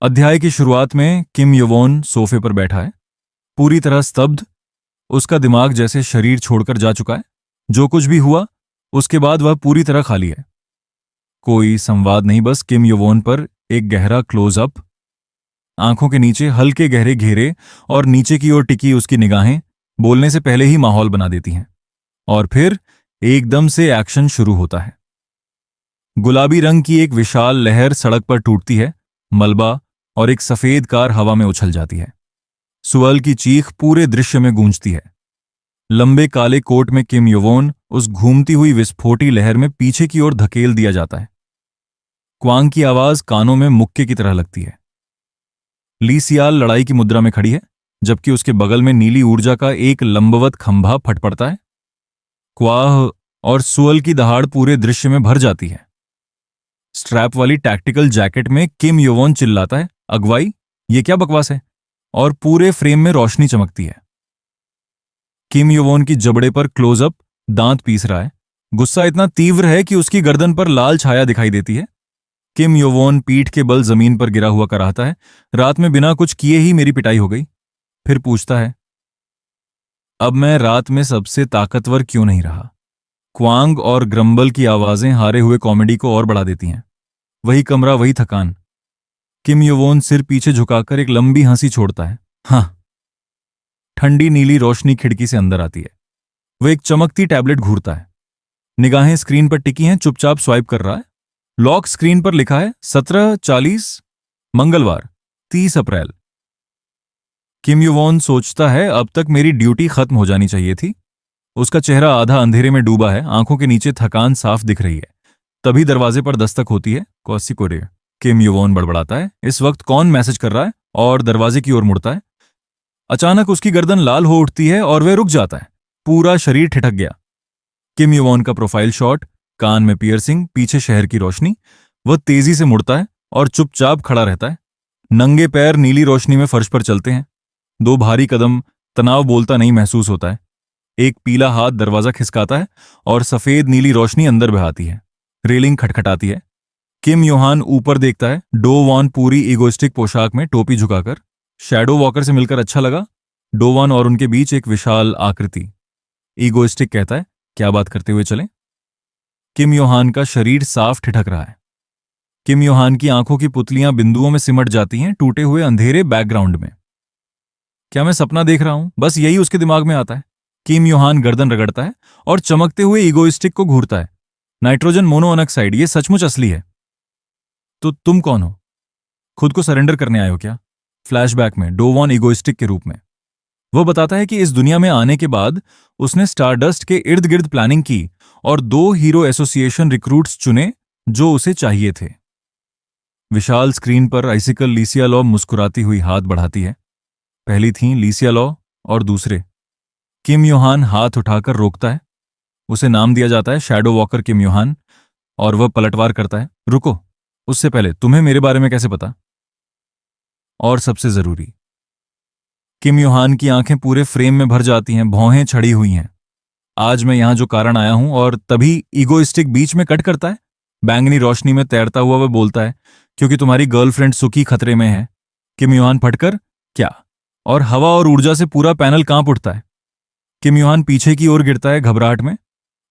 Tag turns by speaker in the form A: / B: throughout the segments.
A: अध्याय की शुरुआत में किम योवोन सोफे पर बैठा है, पूरी तरह स्तब्ध। उसका दिमाग जैसे शरीर छोड़कर जा चुका है। जो कुछ भी हुआ उसके बाद वह पूरी तरह खाली है। कोई संवाद नहीं, बस किम योवोन पर एक गहरा क्लोजअप। आंखों के नीचे हल्के गहरे घेरे और नीचे की ओर टिकी उसकी निगाहें बोलने से पहले ही माहौल बना देती हैं। और फिर एकदम से एक्शन शुरू होता है। गुलाबी रंग की एक विशाल लहर सड़क पर टूटती है, मलबा और एक सफेद कार हवा में उछल जाती है। सुअल की चीख पूरे दृश्य में गूंजती है। लंबे काले कोट में किम योवोन उस घूमती हुई विस्फोटी लहर में पीछे की ओर धकेल दिया जाता है। क्वांग की आवाज कानों में मुक्के की तरह लगती है। ली सियाल लड़ाई की मुद्रा में खड़ी है, जबकि उसके बगल में नीली ऊर्जा का एक लंबवत खंभा फट पड़ता है। क्वाह और सुअल की दहाड़ पूरे दृश्य में भर जाती है। स्ट्रैप वाली टैक्टिकल जैकेट में किम योवोन चिल्लाता है, अगवाई, ये क्या बकवास है? और पूरे फ्रेम में रोशनी चमकती है। किम योवोन की जबड़े पर क्लोजअप, दांत पीस रहा है। गुस्सा इतना तीव्र है कि उसकी गर्दन पर लाल छाया दिखाई देती है। किम योवोन पीठ के बल जमीन पर गिरा हुआ कराहता है, रात में बिना कुछ किए ही मेरी पिटाई हो गई। फिर पूछता है, अब मैं रात में सबसे ताकतवर क्यों नहीं रहा? क्वांग और ग्रम्बल की आवाजें हारे हुए कॉमेडी को और बढ़ा देती हैं। वही कमरा, वही थकान। किम योवोन सिर पीछे झुकाकर एक लंबी हंसी छोड़ता है। हाँ। ठंडी नीली रोशनी खिड़की से अंदर आती है। वह एक चमकती टैबलेट घूरता है। निगाहें स्क्रीन पर टिकी हैं, चुपचाप स्वाइप कर रहा है। लॉक स्क्रीन पर लिखा है 17:40, मंगलवार 30 अप्रैल। किम योवोन सोचता है, अब तक मेरी ड्यूटी खत्म हो जानी चाहिए थी। उसका चेहरा आधा अंधेरे में डूबा है, आंखों के नीचे थकान साफ दिख रही है। तभी दरवाजे पर दस्तक होती है। कौसी कोरे? किम योवोन बड़बड़ाता है, इस वक्त कौन मैसेज कर रहा है? और दरवाजे की ओर मुड़ता है। अचानक उसकी गर्दन लाल हो उठती है और वह रुक जाता है। पूरा शरीर ठिठक गया। किम योवोन का प्रोफाइल शॉट, कान में पियर्सिंग, पीछे शहर की रोशनी। वह तेजी से मुड़ता है और चुपचाप खड़ा रहता है। नंगे पैर नीली रोशनी में फर्श पर चलते हैं। 2 भारी कदम, तनाव बोलता नहीं महसूस होता है। एक पीला हाथ दरवाजा खिसकाता है और सफेद नीली रोशनी अंदर बहाती है। रेलिंग खटखटाती है। किम योहान ऊपर देखता है। डो वॉन पूरी ईगोइस्टिक पोशाक में, टोपी झुकाकर। शैडो वॉकर से मिलकर अच्छा लगा। डो वॉन और उनके बीच एक विशाल आकृति। ईगोइस्टिक कहता है, क्या बात करते हुए चलें? किम योहान का शरीर साफ ठिठक रहा है। किम योहान की आंखों की पुतलियां बिंदुओं में सिमट जाती हैं, टूटे हुए अंधेरे बैकग्राउंड में। क्या मैं सपना देख रहा हूं? बस यही उसके दिमाग में आता है। किम योहान गर्दन रगड़ता है और चमकते हुए ईगोइस्टिक को घूरता है। नाइट्रोजन मोनोऑक्साइड, ये सचमुच असली है। तो तुम कौन हो? खुद को सरेंडर करने आए हो क्या? फ्लैशबैक में डो वॉन ईगोइस्टिक के रूप में वह बताता है कि इस दुनिया में आने के बाद उसने स्टारडस्ट के इर्द गिर्द प्लानिंग की और 2 हीरो एसोसिएशन रिक्रूट्स चुने जो उसे चाहिए थे। विशाल स्क्रीन पर आइसिकल लीसिया लॉ मुस्कुराती हुई हाथ बढ़ाती है। पहली थी लीसिया लॉ और दूसरे। किम योहान हाथ उठाकर रोकता है। उसे नाम दिया जाता है शैडो वॉकर किम योहान, और वह पलटवार करता है, रुको, उससे पहले तुम्हें मेरे बारे में कैसे पता? और सबसे जरूरी, किम योहान की आंखें पूरे फ्रेम में भर जाती हैं, भौहें छड़ी हुई हैं। आज मैं यहां जो कारण आया हूं, और तभी ईगोइस्टिक बीच में कट करता है। बैंगनी रोशनी में तैरता हुआ वह बोलता है, क्योंकि तुम्हारी गर्लफ्रेंड सुकी खतरे में है। किम योहान फटकर, क्या? और हवा और ऊर्जा से पूरा पैनल कांप उठता है। किम योहान पीछे की ओर गिरता है घबराहट में।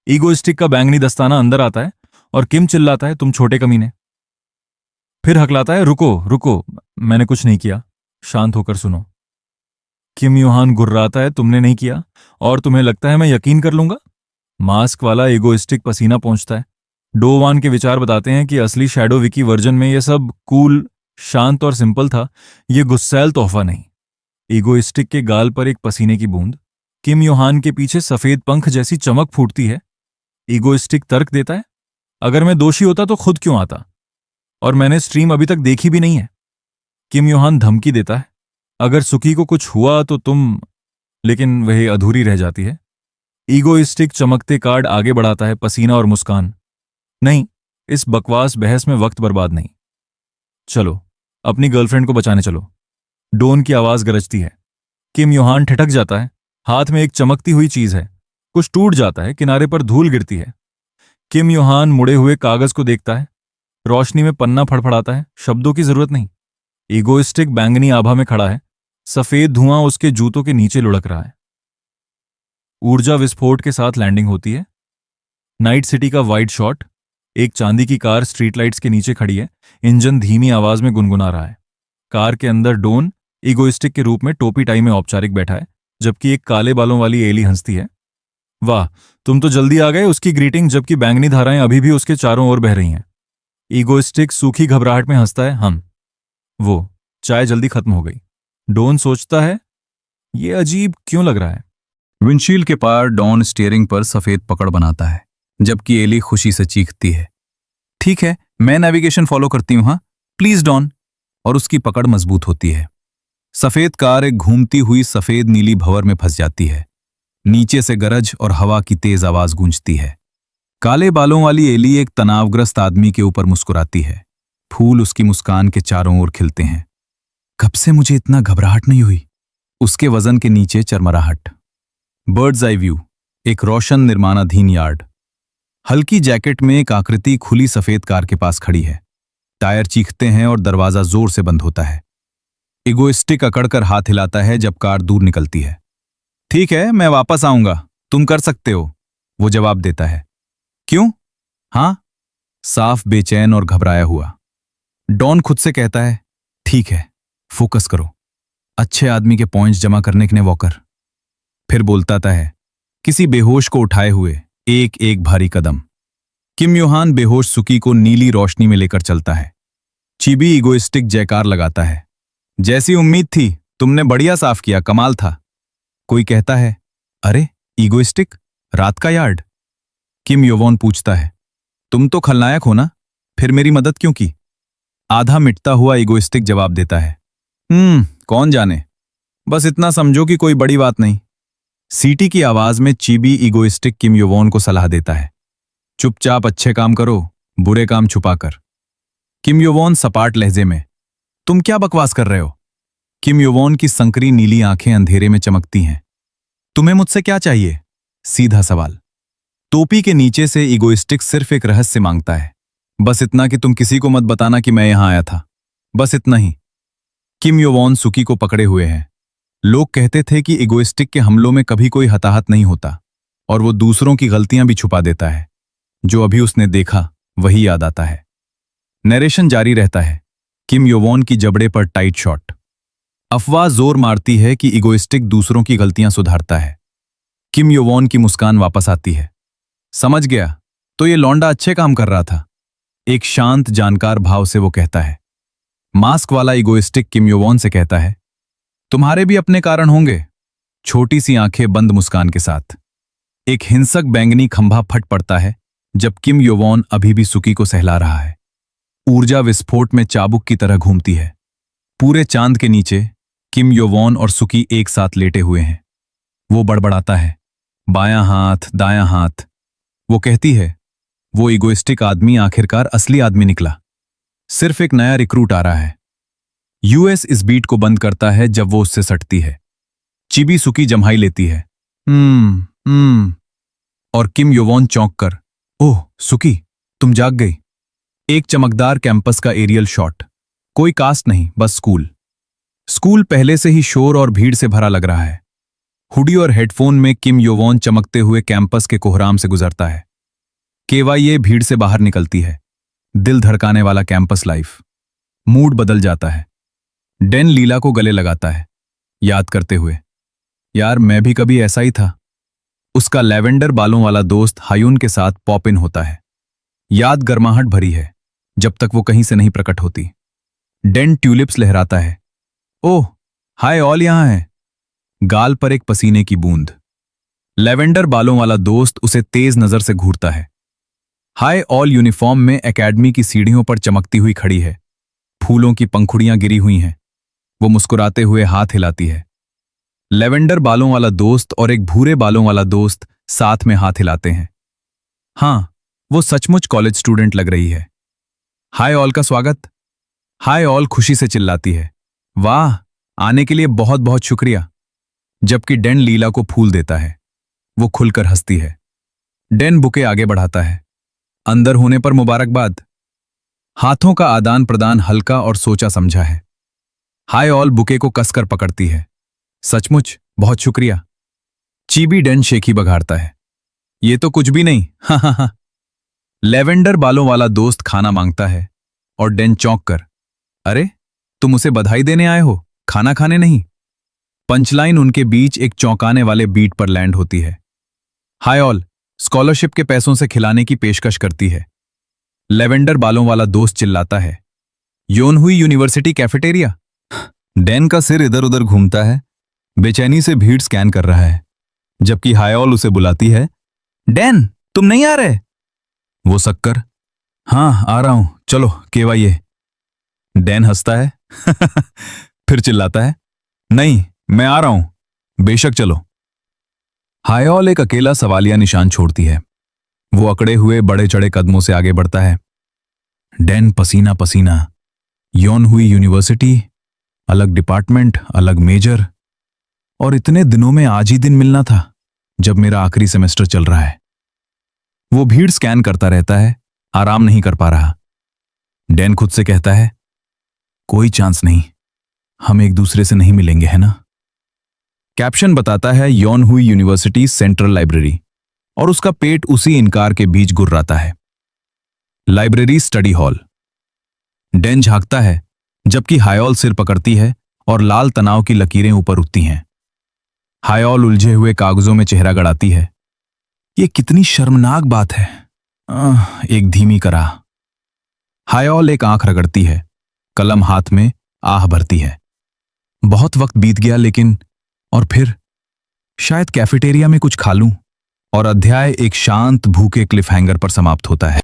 A: ईगोइस्टिक का बैंगनी दस्ताना अंदर आता है और किम चिल्लाता है, तुम छोटे कमीने। फिर हकलाता है, रुको रुको, मैंने कुछ नहीं किया, शांत होकर सुनो। किम योहान गुर्राता है, तुमने नहीं किया? और तुम्हें लगता है मैं यकीन कर लूंगा? मास्क वाला ईगोइस्टिक पसीना पहुंचता है। डो वॉन के विचार बताते हैं कि असली शैडो विकी वर्जन में यह सब कूल, शांत और सिंपल था, यह गुस्सैल तोहफा नहीं। ईगोइस्टिक के गाल पर एक पसीने की बूंद। किम योहान के पीछे सफेद पंख जैसी चमक फूटती है। ईगोइस्टिक तर्क देता है, अगर मैं दोषी होता तो खुद क्यों आता? और मैंने स्ट्रीम अभी तक देखी भी नहीं है। किम योहान धमकी देता है, अगर सुकी को कुछ हुआ तो तुम, लेकिन वह अधूरी रह जाती है। ईगोइस्टिक चमकते कार्ड आगे बढ़ाता है, पसीना और मुस्कान। नहीं, इस बकवास बहस में वक्त बर्बाद नहीं। चलो, अपनी गर्लफ्रेंड को बचाने चलो। डोन की आवाज गरजती है। किम योहान ठिठक जाता है। हाथ में एक चमकती हुई चीज है। कुछ टूट जाता है, किनारे पर धूल गिरती है। किम योहान मुड़े हुए कागज को देखता है। रोशनी में पन्ना फड़फड़ाता है। शब्दों की जरूरत नहीं, ईगोइस्टिक बैंगनी आभा में खड़ा है, सफेद धुआं उसके जूतों के नीचे लुढ़क रहा है। ऊर्जा विस्फोट के साथ लैंडिंग होती है। नाइट सिटी का वाइड शॉट, एक चांदी की कार स्ट्रीट लाइट्स के नीचे खड़ी है, इंजन धीमी आवाज में गुनगुना रहा है। कार के अंदर डॉन ईगोइस्टिक के रूप में टोपी टाई में औपचारिक बैठा है, जबकि एक काले बालों वाली एली हंसती है। वाह, तुम तो जल्दी आ गए, उसकी ग्रीटिंग, जबकि बैंगनी धाराएं अभी भी उसके चारों ओर बह रही हैं। ईगोइस्टिक सूखी घबराहट में हंसता है। वो चाय जल्दी खत्म हो गई। डॉन सोचता है, ये अजीब क्यों लग रहा है।
B: विंडशील्ड के पार डॉन स्टीयरिंग पर सफेद पकड़ बनाता है, जबकि एली खुशी से चीखती है। ठीक है, मैं नेविगेशन फॉलो करती हूं, हाँ प्लीज डॉन। और उसकी पकड़ मजबूत होती है। सफेद कार एक घूमती हुई सफेद नीली भंवर में फंस जाती है। नीचे से गरज और हवा की तेज आवाज गूंजती है। काले बालों वाली एली एक तनावग्रस्त आदमी के ऊपर मुस्कुराती है। फूल उसकी मुस्कान के चारों ओर खिलते हैं। कब से मुझे इतना घबराहट नहीं हुई। उसके वजन के नीचे चरमराहट। बर्ड्स आई व्यू, एक रोशन निर्माणाधीन यार्ड। हल्की जैकेट में एक आकृति खुली सफेद कार के पास खड़ी है। टायर चीखते हैं और दरवाजा जोर से बंद होता है। इगोइस्टिक अकड़कर हाथ हिलाता है जब कार दूर निकलती है। ठीक है, मैं वापस आऊंगा, तुम कर सकते हो, वो जवाब देता है। क्यों? हाँ, साफ बेचैन और घबराया हुआ। डॉन खुद से कहता है, ठीक है, फोकस करो, अच्छे आदमी के पॉइंट्स जमा करने के लिए वॉकर। फिर बोलता है, किसी बेहोश को उठाए हुए एक एक भारी कदम। किम योहान बेहोश सुकी को नीली रोशनी में लेकर चलता है। चिबी इगोइस्टिक जयकार लगाता है, जैसी उम्मीद थी, तुमने बढ़िया साफ किया, कमाल था। कोई कहता है, अरे इगोइस्टिक, रात का यार्ड? किम योवॉन पूछता है, तुम तो खलनायक हो ना, फिर मेरी मदद क्यों की? आधा मिटता हुआ इगोइस्टिक जवाब देता है, कौन जाने, बस इतना समझो कि कोई बड़ी बात नहीं। सीटी की आवाज में चिबी इगोइस्टिक किम योवॉन को सलाह देता है, चुपचाप अच्छे काम करो, बुरे काम छुपाकर। किम योवॉन सपाट लहजे में, तुम क्या बकवास कर रहे हो? किम योवॉन की संकरी नीली आंखें अंधेरे में चमकती हैं। तुम्हें मुझसे क्या चाहिए? सीधा सवाल। टोपी के नीचे से इगोइस्टिक सिर्फ एक रहस्य मांगता है, बस इतना कि तुम किसी को मत बताना कि मैं यहां आया था, बस इतना ही। किम योवॉन सुकी को पकड़े हुए हैं। लोग कहते थे कि इगोइस्टिक के हमलों में कभी कोई हताहत नहीं होता और वो दूसरों की गलतियां भी छुपा देता है। जो अभी उसने देखा वही याद आता है। नरेशन जारी रहता है। किम योवॉन की जबड़े पर टाइट शॉट। अफवाह जोर मारती है कि इगोइस्टिक दूसरों की गलतियां सुधारता है। किम योवॉन की मुस्कान वापस आती है। समझ गया, तो ये लौंडा अच्छे काम कर रहा था, एक शांत जानकार भाव से वो कहता है। मास्क वाला इगोइस्टिक किम योवॉन से कहता है, तुम्हारे भी अपने कारण होंगे, छोटी सी आंखें बंद मुस्कान के साथ। एक हिंसक बैंगनी खंभा फट पड़ता है जब किम योवॉन अभी भी सुकी को सहला रहा है। ऊर्जा विस्फोट में चाबुक की तरह घूमती है। पूरे चांद के नीचे किम योवॉन और सुकी एक साथ लेटे हुए हैं। वो बड़बड़ाता है, बायां हाथ, दायां हाथ। वो कहती है, वो इगोइस्टिक आदमी आखिरकार असली आदमी निकला। सिर्फ एक नया रिक्रूट आ रहा है। यूएस इस बीट को बंद करता है जब वो उससे सटती है। चिबी सुकी जम्हाई लेती है, और किम योवॉन चौंक कर, ओह सुकी, तुम जाग गई। एक चमकदार कैंपस का एरियल शॉट। कोई कास्ट नहीं, बस स्कूल। स्कूल पहले से ही शोर और भीड़ से भरा लग रहा है। हुडी और हेडफोन में किम योवॉन चमकते हुए कैंपस के कोहराम से गुजरता है। केवाईए भीड़ से बाहर निकलती है। दिल धड़काने वाला कैंपस लाइफ। मूड बदल जाता है। डेन लीला को गले लगाता है, याद करते हुए, यार मैं भी कभी ऐसा ही था। उसका लैवेंडर बालों वाला दोस्त हायून के साथ पॉप इन होता है। याद गर्माहट भरी है जब तक वो कहीं से नहीं प्रकट होती। डेन ट्यूलिप्स लहराता है। ओह हाय, ऑल यहां है। गाल पर एक पसीने की बूंद। लैवेंडर बालों वाला दोस्त उसे तेज नजर से घूरता है। हाय ऑल यूनिफॉर्म में एकेडमी की सीढ़ियों पर चमकती हुई खड़ी है। फूलों की पंखुड़ियां गिरी हुई हैं। वो मुस्कुराते हुए हाथ हिलाती है। लैवेंडर बालों वाला दोस्त और एक भूरे बालों वाला दोस्त साथ में हाथ हिलाते हैं। हां, वो सचमुच कॉलेज स्टूडेंट लग रही है। हाय ऑल का स्वागत। हाय ऑल खुशी से चिल्लाती है, वाह, आने के लिए बहुत बहुत शुक्रिया। जबकि डेन लीला को फूल देता है। वो खुलकर हंसती है। डेन बुके आगे बढ़ाता है। अंदर होने पर मुबारकबाद। हाथों का आदान प्रदान हल्का और सोचा समझा है। हाय ऑल बुके को कसकर पकड़ती है। सचमुच बहुत शुक्रिया। चीबी डेन शेखी बघाड़ता है। ये तो कुछ भी नहीं। हा हा हा। लेवेंडर बालों वाला दोस्त खाना मांगता है और डेन चौंक कर, अरे तुम उसे बधाई देने आए हो, खाना खाने नहीं। पंचलाइन उनके बीच एक चौंकाने वाले बीट पर लैंड होती है। हाय ऑल स्कॉलरशिप के पैसों से खिलाने की पेशकश करती है। लेवेंडर बालों वाला दोस्त चिल्लाता है, योन हुई यूनिवर्सिटी कैफेटेरिया। डैन का सिर इधर उधर घूमता है, बेचैनी से भीड़ स्कैन कर रहा है, जबकि हायॉल उसे बुलाती है, डैन तुम नहीं आ रहे? वो शक्कर, हाँ आ रहा हूं, चलो केवाइए। डैन हंसता है फिर चिल्लाता है, नहीं मैं आ रहा हूं, बेशक चलो। हायॉल एक अकेला सवालिया निशान छोड़ती है। वो अकड़े हुए बड़े चढ़े कदमों से आगे बढ़ता है। डैन पसीना पसीना, योन हुई यूनिवर्सिटी, अलग डिपार्टमेंट, अलग मेजर, और इतने दिनों में आज ही दिन मिलना था जब मेरा आखिरी सेमेस्टर चल रहा है। वो भीड़ स्कैन करता रहता है, आराम नहीं कर पा रहा। डैन खुद से कहता है, कोई चांस नहीं, हम एक दूसरे से नहीं मिलेंगे, है ना? कैप्शन बताता है योन हुई यूनिवर्सिटी सेंट्रल लाइब्रेरी, और उसका पेट उसी इनकार के बीच गुर्राता है। Library study hall. डैन झांकता है जबकि हायॉल सिर पकड़ती है और लाल तनाव की लकीरें ऊपर उठती हैं। हायॉल उलझे हुए कागजों में चेहरा गड़ाती है। ये कितनी शर्मनाक बात है। एक धीमी कराह। हायॉल एक आंख रगड़ती है, कलम हाथ में आह भरती है। बहुत वक्त बीत गया, लेकिन और फिर शायद कैफेटेरिया में कुछ खा लूं। और अध्याय एक शांत भूखे क्लिफहैंगर पर समाप्त होता है।